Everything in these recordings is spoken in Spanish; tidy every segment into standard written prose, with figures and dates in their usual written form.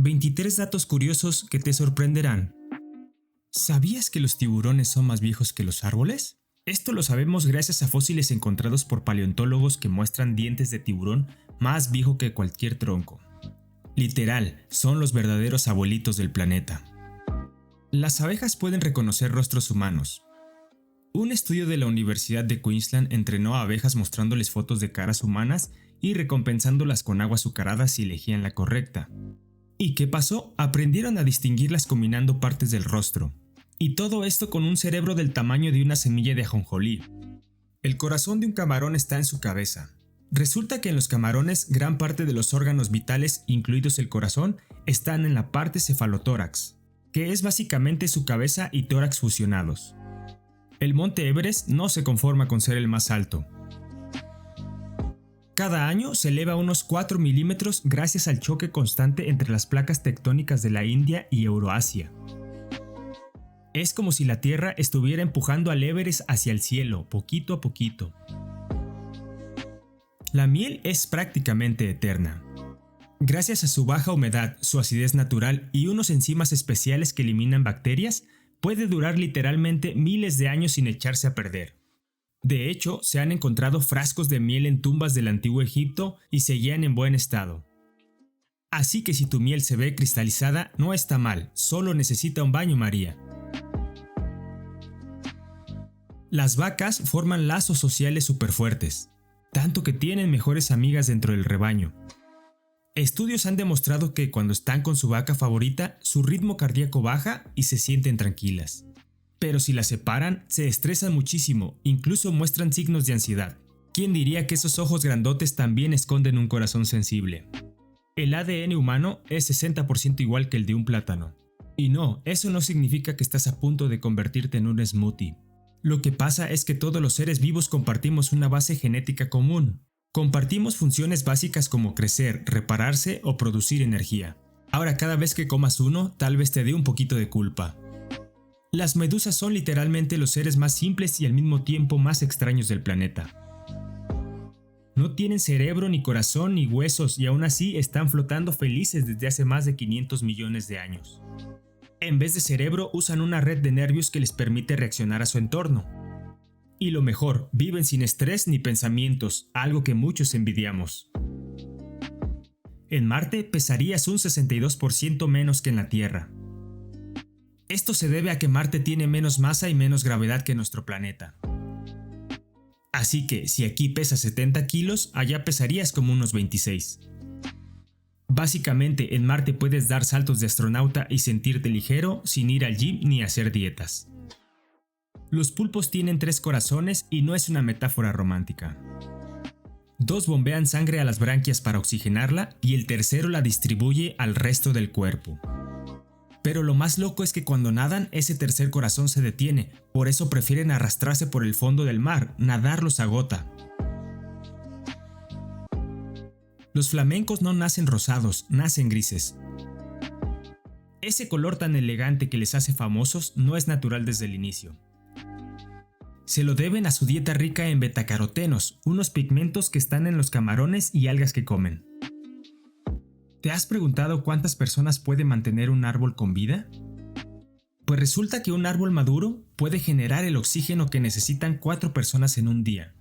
23 datos curiosos que te sorprenderán. ¿Sabías que los tiburones son más viejos que los árboles? Esto lo sabemos gracias a fósiles encontrados por paleontólogos que muestran dientes de tiburón más viejo que cualquier tronco. Literal, son los verdaderos abuelitos del planeta. Las abejas pueden reconocer rostros humanos. Un estudio de la Universidad de Queensland entrenó a abejas mostrándoles fotos de caras humanas y recompensándolas con agua azucarada si elegían la correcta. ¿Y qué pasó? Aprendieron a distinguirlas combinando partes del rostro. Y todo esto con un cerebro del tamaño de una semilla de ajonjolí. El corazón de un camarón está en su cabeza. Resulta que en los camarones gran parte de los órganos vitales, incluidos el corazón, están en la parte cefalotórax, que es básicamente su cabeza y tórax fusionados. El monte Everest no se conforma con ser el más alto. Cada año se eleva unos 4 milímetros gracias al choque constante entre las placas tectónicas de la India y Euroasia. Es como si la Tierra estuviera empujando al Everest hacia el cielo, poquito a poquito. La miel es prácticamente eterna. Gracias a su baja humedad, su acidez natural y unos enzimas especiales que eliminan bacterias, puede durar literalmente miles de años sin echarse a perder. De hecho, se han encontrado frascos de miel en tumbas del antiguo Egipto y seguían en buen estado. Así que si tu miel se ve cristalizada, no está mal, solo necesita un baño María. Las vacas forman lazos sociales súper fuertes, tanto que tienen mejores amigas dentro del rebaño. Estudios han demostrado que cuando están con su vaca favorita, su ritmo cardíaco baja y se sienten tranquilas. Pero si las separan, se estresan muchísimo, incluso muestran signos de ansiedad. ¿Quién diría que esos ojos grandotes también esconden un corazón sensible? El ADN humano es 60% igual que el de un plátano. Y no, eso no significa que estás a punto de convertirte en un smoothie. Lo que pasa es que todos los seres vivos compartimos una base genética común. Compartimos funciones básicas como crecer, repararse o producir energía. Ahora cada vez que comas uno, tal vez te dé un poquito de culpa. Las medusas son literalmente los seres más simples y al mismo tiempo más extraños del planeta. No tienen cerebro, ni corazón, ni huesos y aún así están flotando felices desde hace más de 500 millones de años. En vez de cerebro usan una red de nervios que les permite reaccionar a su entorno. Y lo mejor, viven sin estrés ni pensamientos, algo que muchos envidiamos. En Marte pesarías un 62% menos que en la Tierra. Esto se debe a que Marte tiene menos masa y menos gravedad que nuestro planeta. Así que si aquí pesas 70 kilos, allá pesarías como unos 26. Básicamente en Marte puedes dar saltos de astronauta y sentirte ligero sin ir al gym ni hacer dietas. Los pulpos tienen 3 corazones y no es una metáfora romántica. 2 bombean sangre a las branquias para oxigenarla y el tercero la distribuye al resto del cuerpo. Pero lo más loco es que cuando nadan, ese tercer corazón se detiene, por eso prefieren arrastrarse por el fondo del mar, nadar los agota. Los flamencos no nacen rosados, nacen grises. Ese color tan elegante que les hace famosos no es natural desde el inicio. Se lo deben a su dieta rica en betacarotenos, unos pigmentos que están en los camarones y algas que comen. ¿Te has preguntado cuántas personas puede mantener un árbol con vida? Pues resulta que un árbol maduro puede generar el oxígeno que necesitan 4 personas en un día.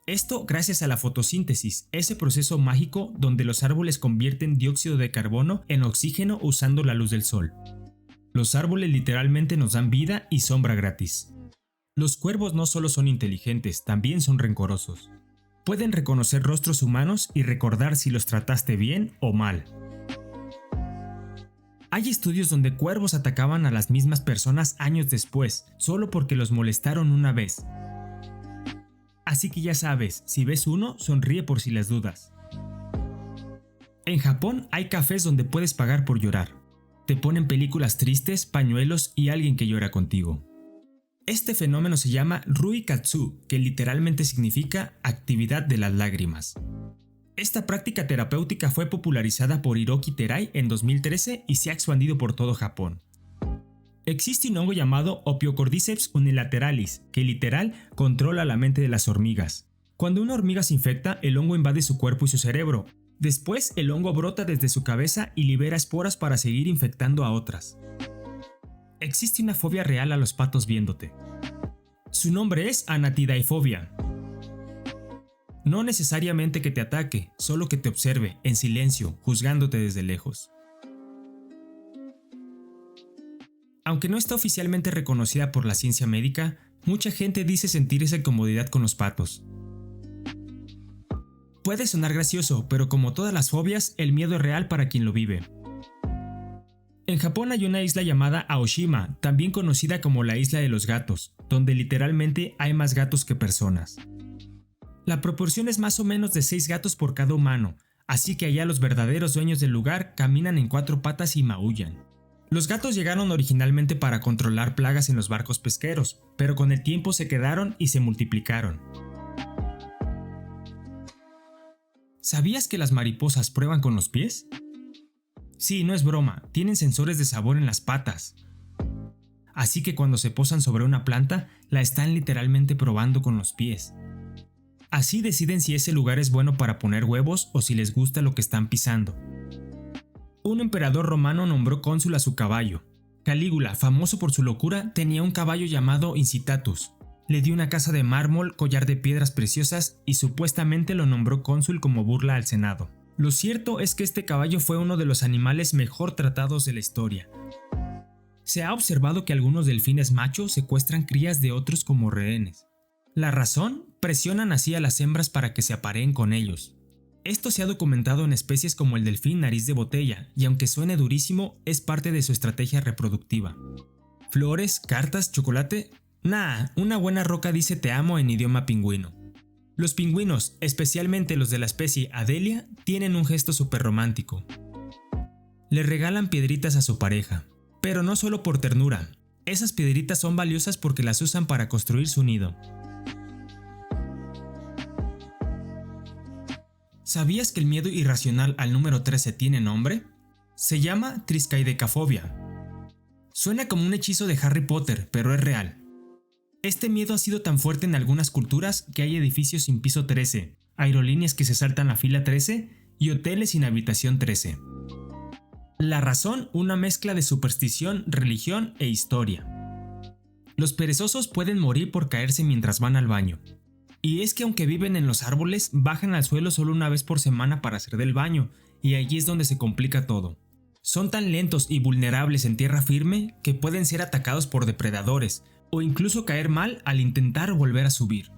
Esto gracias a la fotosíntesis, ese proceso mágico donde los árboles convierten dióxido de carbono en oxígeno usando la luz del sol. Los árboles literalmente nos dan vida y sombra gratis. Los cuervos no solo son inteligentes, también son rencorosos. Pueden reconocer rostros humanos y recordar si los trataste bien o mal. Hay estudios donde cuervos atacaban a las mismas personas años después, solo porque los molestaron una vez. Así que ya sabes, si ves uno, sonríe por si las dudas. En Japón hay cafés donde puedes pagar por llorar. Te ponen películas tristes, pañuelos y alguien que llora contigo. Este fenómeno se llama Rui-Katsu, que literalmente significa actividad de las lágrimas. Esta práctica terapéutica fue popularizada por Hiroki Terai en 2013 y se ha expandido por todo Japón. Existe un hongo llamado Opiocordyceps unilateralis, que literal controla la mente de las hormigas. Cuando una hormiga se infecta, el hongo invade su cuerpo y su cerebro. Después, el hongo brota desde su cabeza y libera esporas para seguir infectando a otras. Existe una fobia real a los patos viéndote. Su nombre es anatidaefobia. No necesariamente que te ataque, solo que te observe, en silencio, juzgándote desde lejos. Aunque no está oficialmente reconocida por la ciencia médica, mucha gente dice sentir esa incomodidad con los patos. Puede sonar gracioso, pero como todas las fobias, el miedo es real para quien lo vive. En Japón hay una isla llamada Aoshima, también conocida como la isla de los gatos, donde literalmente hay más gatos que personas. La proporción es más o menos de 6 gatos por cada humano, así que allá los verdaderos dueños del lugar caminan en 4 patas y maullan. Los gatos llegaron originalmente para controlar plagas en los barcos pesqueros, pero con el tiempo se quedaron y se multiplicaron. ¿Sabías que las mariposas prueban con los pies? Sí, no es broma, tienen sensores de sabor en las patas. Así que cuando se posan sobre una planta, la están literalmente probando con los pies. Así deciden si ese lugar es bueno para poner huevos o si les gusta lo que están pisando. Un emperador romano nombró cónsul a su caballo. Calígula, famoso por su locura, tenía un caballo llamado Incitatus. Le dio una casa de mármol, collar de piedras preciosas y supuestamente lo nombró cónsul como burla al Senado. Lo cierto es que este caballo fue uno de los animales mejor tratados de la historia. Se ha observado que algunos delfines machos secuestran crías de otros como rehenes. La razón, presionan así a las hembras para que se apareen con ellos. Esto se ha documentado en especies como el delfín nariz de botella, y aunque suene durísimo, es parte de su estrategia reproductiva. Flores, cartas, chocolate. Nah, una buena roca dice te amo en idioma pingüino. Los pingüinos, especialmente los de la especie Adelia, tienen un gesto súper romántico. Le regalan piedritas a su pareja, pero no solo por ternura. Esas piedritas son valiosas porque las usan para construir su nido. ¿Sabías que el miedo irracional al número 13 tiene nombre? Se llama triskaidekafobia. Suena como un hechizo de Harry Potter, pero es real. Este miedo ha sido tan fuerte en algunas culturas que hay edificios sin piso 13, aerolíneas que se saltan la fila 13 y hoteles sin habitación 13. La razón, una mezcla de superstición, religión e historia. Los perezosos pueden morir por caerse mientras van al baño. Y es que aunque viven en los árboles, bajan al suelo solo una vez por semana para hacer del baño, y allí es donde se complica todo. Son tan lentos y vulnerables en tierra firme que pueden ser atacados por depredadores, o incluso caer mal al intentar volver a subir.